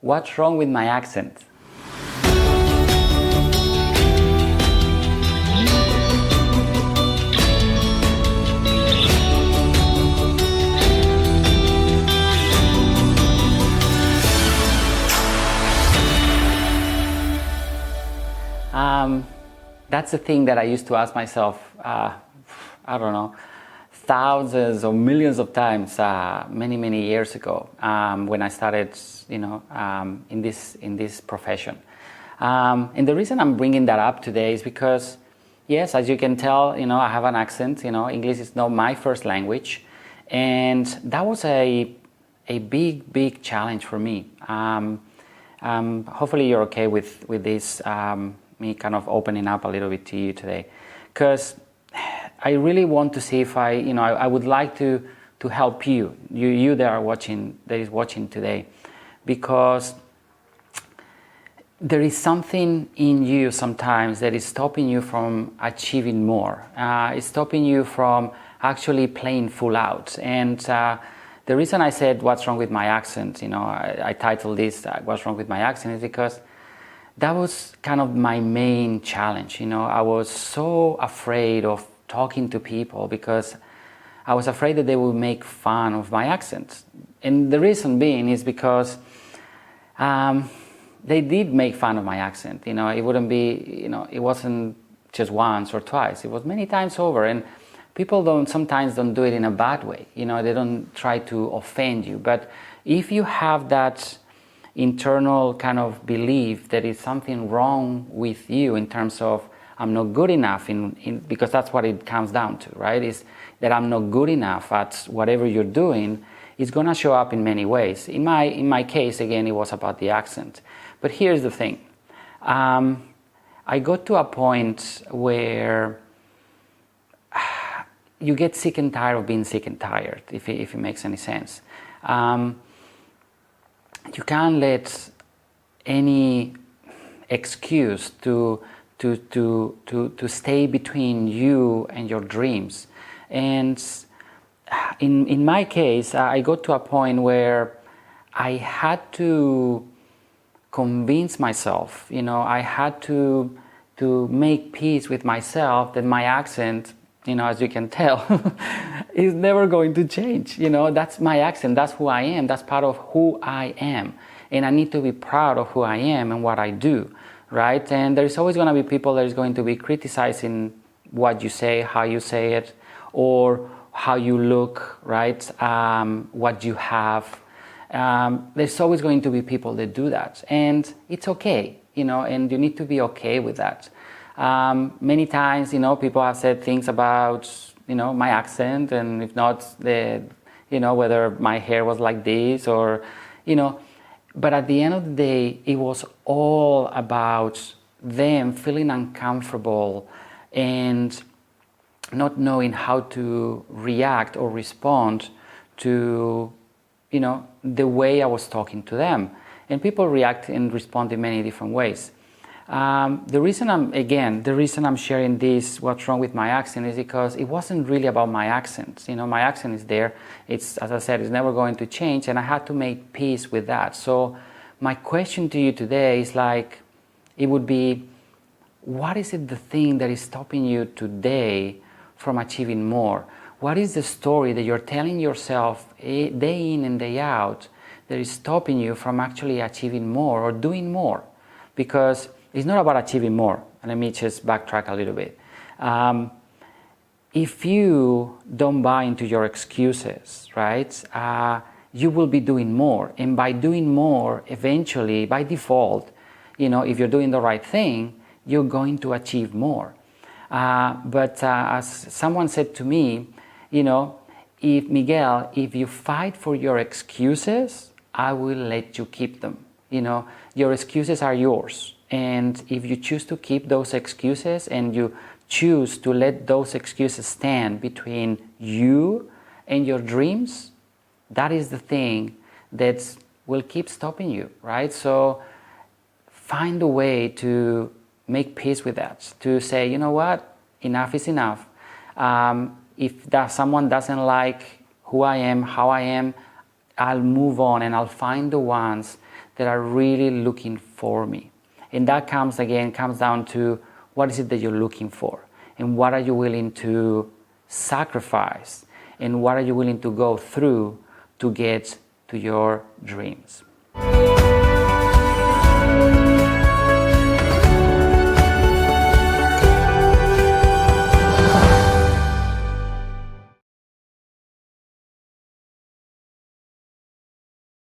What's wrong with my accent? That's the thing that I used to ask myself, I don't know, thousands or millions of times many years ago when I started, in this profession. And the reason I'm bringing that up today is because, yes, as you can tell, I have an accent. English is not my first language, and that was a big challenge for me. Hopefully you're okay with this. Me kind of opening up a little bit to you today, because I really want to see if I would like to help you that is watching today, because there is something in you sometimes that is stopping you from achieving more. It's stopping you from actually playing full out. And the reason I said what's wrong with my accent, I titled this what's wrong with my accent, is because that was kind of my main challenge. I was so afraid of talking to people because I was afraid that they would make fun of my accent. And the reason being is because they did make fun of my accent. It wouldn't be, it wasn't just once or twice. It was many times over. And people sometimes don't do it in a bad way. They don't try to offend you. But if you have that internal kind of belief that is something wrong with you in terms of I'm not good enough because that's what it comes down to, right? Is that I'm not good enough at whatever you're doing. It's going to show up in many ways. In my case, again, it was about the accent. But here's the thing. I got to a point where you get sick and tired of being sick and tired, if it makes any sense. You can't let any excuse to stay between you and your dreams. And in my case, I got to a point where I had to convince myself, I had to make peace with myself that my accent, as you can tell, is never going to change. That's my accent, that's who I am, that's part of who I am. And I need to be proud of who I am and what I do, right? And there's always going to be people that is going to be criticizing what you say, how you say it, or how you look, right? What you have. There's always going to be people that do that. And it's okay, and you need to be okay with that. Many times, people have said things about, my accent, and if not, whether my hair was like this or, but at the end of the day, it was all about them feeling uncomfortable and not knowing how to react or respond to, the way I was talking to them. And people react and respond in many different ways. The reason I'm sharing this, what's wrong with my accent, is because it wasn't really about my accent. My accent is there. It's, as I said, it's never going to change, and I had to make peace with that. So my question to you today is it would be, what is it the thing that is stopping you today from achieving more? What is the story that you're telling yourself day in and day out that is stopping you from actually achieving more or doing more? Because it's not about achieving more. And let me just backtrack a little bit. If you don't buy into your excuses, right, you will be doing more. And by doing more, eventually, by default, if you're doing the right thing, you're going to achieve more. But as someone said to me, if you fight for your excuses, I will let you keep them. Your excuses are yours. And if you choose to keep those excuses and you choose to let those excuses stand between you and your dreams, that is the thing that will keep stopping you, right? So find a way to make peace with that, to say, you know what, enough is enough. If someone doesn't like who I am, how I am, I'll move on and I'll find the ones that are really looking for me. And that comes down to what is it that you're looking for, and what are you willing to sacrifice, and what are you willing to go through to get to your dreams.